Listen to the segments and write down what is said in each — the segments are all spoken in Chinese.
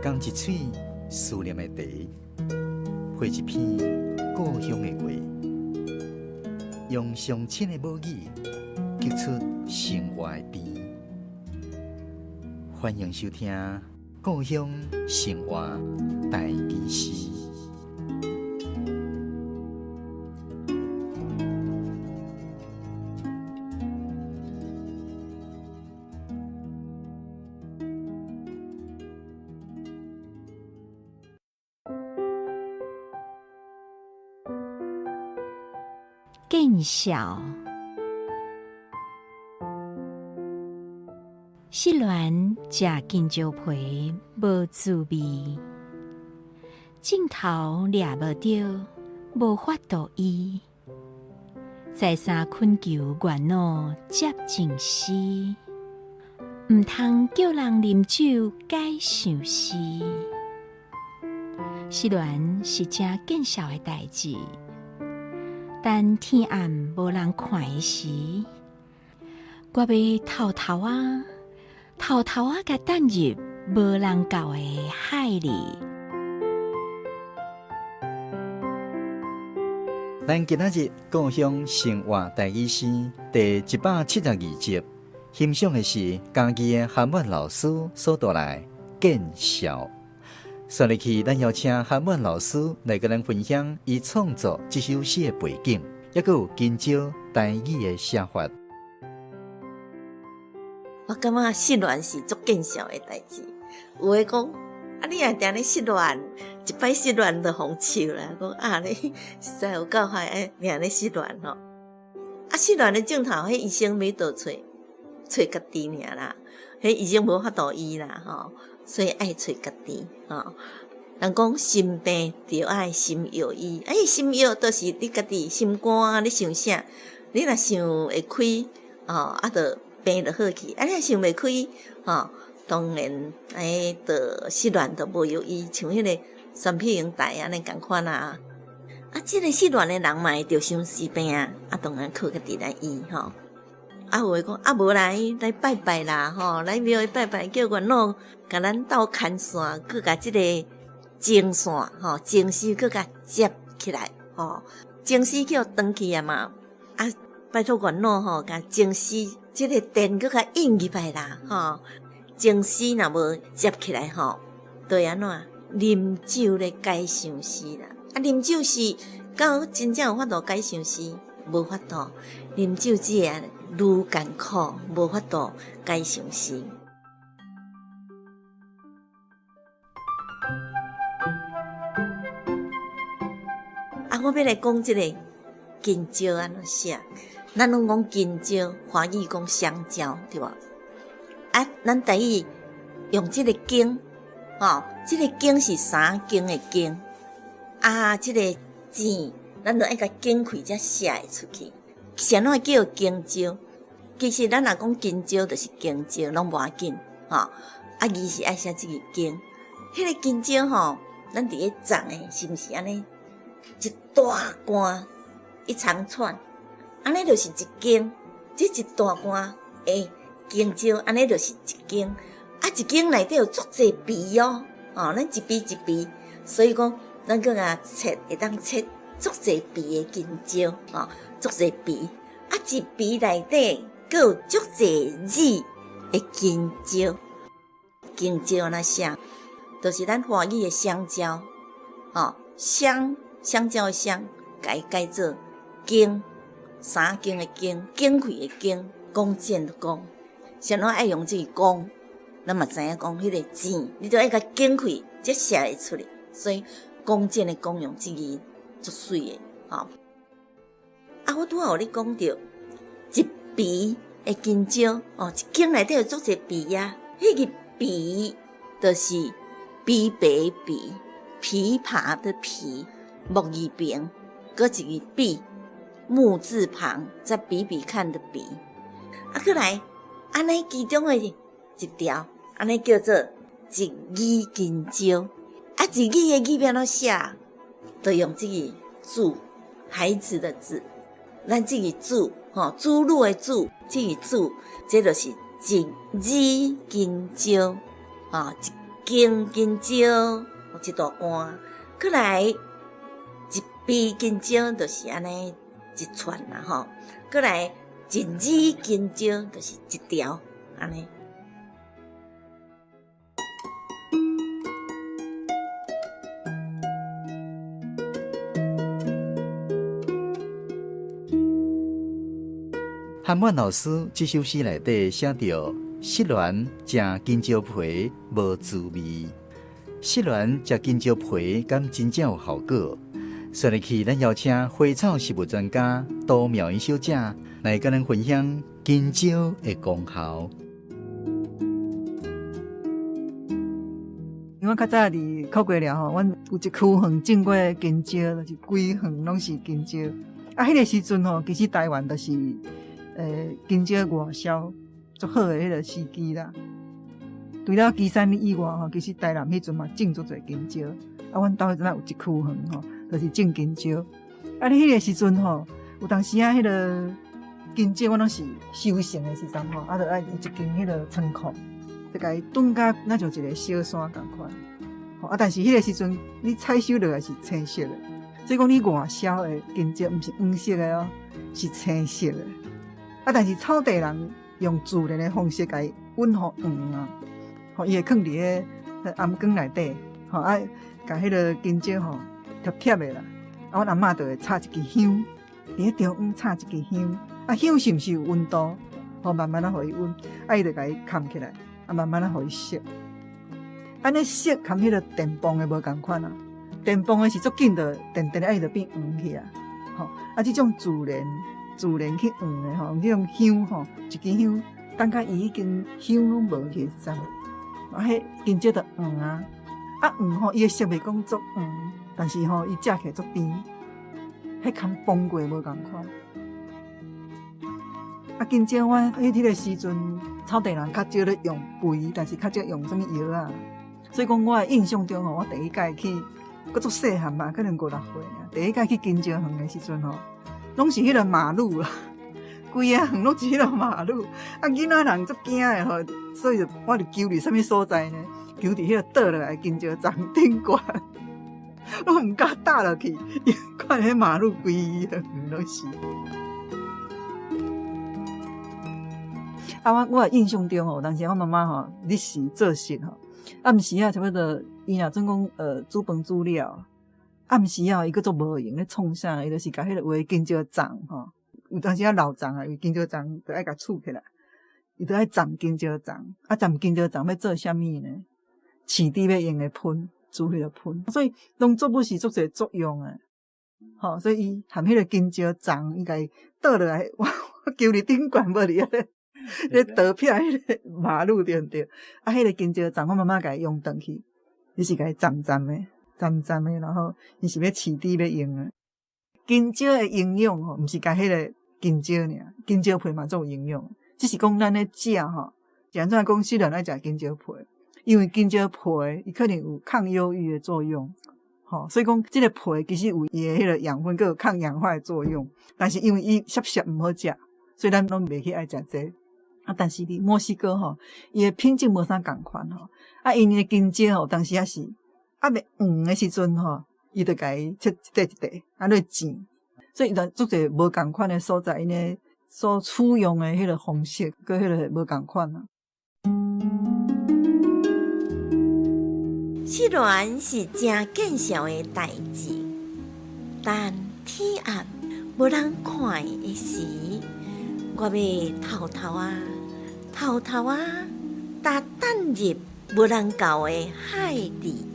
讲一嘴思念的茶，配一片故乡的话，用上亲的母语激出生活的甜。欢迎收听《故乡生活台语诗》。见笑，失恋食金蕉皮无滋味，镜头抓无着，无法度医。再三恳求月老接情丝，毋通叫人啉酒解相思。失恋是正见笑的代志。但天暗无人看的时，我要偷偷甲等入无人到的海里。咱今仔日故乡生活台语诗第172集，欣赏的是嘉义的韩文老师所带来见笑。接下去，咱邀请韩文老师来跟咱分享伊创作这首诗的背景，也有金蕉台语的写法。我感觉失恋是足见笑的代志。有诶讲，你若定咧失恋，一摆失恋就红笑啦。讲你实在有够害，定咧失恋吼。失恋的镜头，迄医生没得找家己尔啦，迄医生无法度医啦吼。所以爱找家己人讲心病就爱心药医，心药就是你家己心肝，你想啥，你若想会开就病就好去。你若想袂开当然就失恋就无药医，像迄个酸屁用台安尼共款啦。即个失恋的人嘛会着相思病当然靠家己来医吼。有诶讲无来拜拜啦来庙里拜拜，叫月老甲咱斗牵线，佮甲即个情线情丝佮甲接起来情丝叫断去啊嘛拜托月老甲情丝即个电佮甲引入来啦情丝若无接起来就会安怎啉酒咧解相思啦。啉酒是到真正有法度解相思，无法度。啉酒只会愈艰苦，无法度解相思。我要来讲即个金蕉安怎写。咱拢讲金蕉，华语讲香蕉，对无？咱台语用即个茎即个茎是三茎的茎即个茎，咱就爱甲茎开才写会出去。谁怎叫金蕉？其实咱若讲金蕉，就是金蕉，拢无要紧伊是爱写即个茎。迄个金蕉咱伫咧种诶，是毋是安尼？一大竿一长串，安尼就是一茎。即一大竿诶金蕉，安尼就是一茎。一茎内底有足侪皮咱一皮一皮，所以讲咱搁甲切，会当切足侪皮诶金蕉足侪皮。一皮内底阁有足侪籽诶金蕉。金蕉安怎写？就是咱华语诶香蕉香蕉诶香，甲伊改做茎，三茎诶茎，茎开诶茎，弓箭的弓。谁怎爱用这个弓？咱嘛知影讲迄个箭，你就爱甲茎开，才写会出来。所以弓箭的弓用这个足水诶我拄仔有咧讲着一皮诶金蕉一茎内底有足侪皮迄个皮就是皮白皮，琵琶的琵，木字边，搁一个笔，木字旁，再比比看的比。过来，安尼其中的一条，安尼叫做一语金蕉。一语的语要怎写？就用这个字，孩子的字，咱这个字，珠露的字，这个字，这就是一语金蕉，一斤金蕉，有一大罐，过来一杯金蕉，就是安尼一串啦吼，过来一支金蕉，就是一条安尼。韩婉老师这首诗内底写着：失恋食金蕉皮无滋味，失恋食金蕉皮敢真正有效果？说入去，咱邀请花草食物专家杜妙英小姐来跟咱分享金蕉的功效。因为我较早伫考过了吼，阮有一区园种过金蕉，就是规园拢是金蕉。啊，迄个时阵吼，其实台湾就是金蕉外销足好的迄个时机啦。除了基山以外吼，其实台南迄阵嘛种足侪金蕉。啊，阮兜迄阵有一区园吼，就是种金蕉。啊，你迄个时阵吼，有当时啊，迄个金蕉我拢是收成的时阵吼，啊，就爱一间迄个仓库，就甲伊炖甲那像一个小山同款。吼啊，但是迄个时阵你采收落来是青色的，所以讲你外销的金蕉毋是黄色的哦，是青色的。啊，但是草地人用自然的方式甲伊温互黄啊，吼，伊会放伫个暗缸内底，吼啊，甲迄个金蕉吼贴贴的啦。啊，阮阿嬷就会插一支香，伫个中央插一支香，啊，香是毋是有温度？吼，慢慢啊，互伊温，啊，伊就甲伊扛起来，啊，慢慢啊，互伊熄。安尼熄，含迄个电棒的无共款啊，电棒的是足紧的，电啊，伊就变黄去啊，吼，啊，这种自然去黄的吼，用这种香吼，一支香，等甲伊已经香拢无去时，啊，迄金蕉就黄啊，啊黄吼，伊的色袂讲足黄，但是吼，伊食起来足甜，迄含崩过无共款。啊，金蕉我迄个时阵，草地人较少咧用肥，但是较少用什么药啊。所以讲，我的印象中吼，我第一届去，搁足细汉嘛，可能5、6岁啊。第一届去金蕉园的时阵吼，拢是迄个马路啦，规个园拢是迄个马路。啊，囡仔人足惊的吼，所以我就求伫什么所在呢？求伫迄个倒落来金蕉丛顶悬，我毋敢踏落去，因为看迄马路规个拢是。啊，我印象中吼，当时我妈妈吼，日时做事吼。暗时啊，差不多伊若总讲煮饭煮了，暗时啊，伊搁做无闲咧创啥，伊就是甲迄个画金蕉丛吼。有当时啊老丛啊，因为金蕉丛着爱甲厝起来，伊着爱种金蕉丛，啊种金蕉丛要做啥物呢？饲猪要用的喷，煮迄个喷，所以农作物是足侪作用诶。吼，所以伊含迄个金蕉丛，伊甲伊倒落来，我求你顶悬无哩啊！咧倒片迄个马路对毋对？啊，迄个金蕉丛，我妈妈甲伊用转去，伊是甲伊斩的，然后伊是要饲猪要用的。金蕉的营养吼，毋是甲迄个金蕉尔，金蕉皮嘛做有营养，只是讲咱咧食吼，是安怎讲虽然爱食金蕉皮，因为金蕉皮伊可能有抗忧郁的作用，吼，所以讲即个皮其实有伊的迄个养分，佮有抗氧化的作用，但是因为伊涩涩毋好食，所以咱拢袂去爱食这。啊，但是伫墨西哥吼，伊的品种无啥共款吼。啊，因的金蕉吼，当时也是啊未黄的时阵吼，伊就甲伊切一块一块，啊落剪。所以足侪无共款的所在，因的所取用的迄个方式，佮迄个无共款啊。失恋是真见笑的代志，但天暗无人看的时，我要偷偷啊，踏入无人到的海里。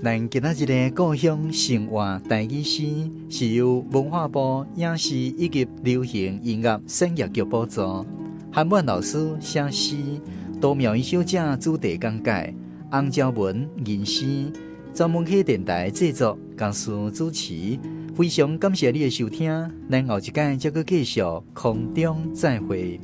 咱今仔日的故乡生活台语诗是由文化部影视以及流行音乐产业局补助，韩婉老师写诗，杜妙英小姐主题讲解，洪昭文吟诗，专门去电台制作，公司主持。非常感谢你的收听，咱后一届再继续空中再会。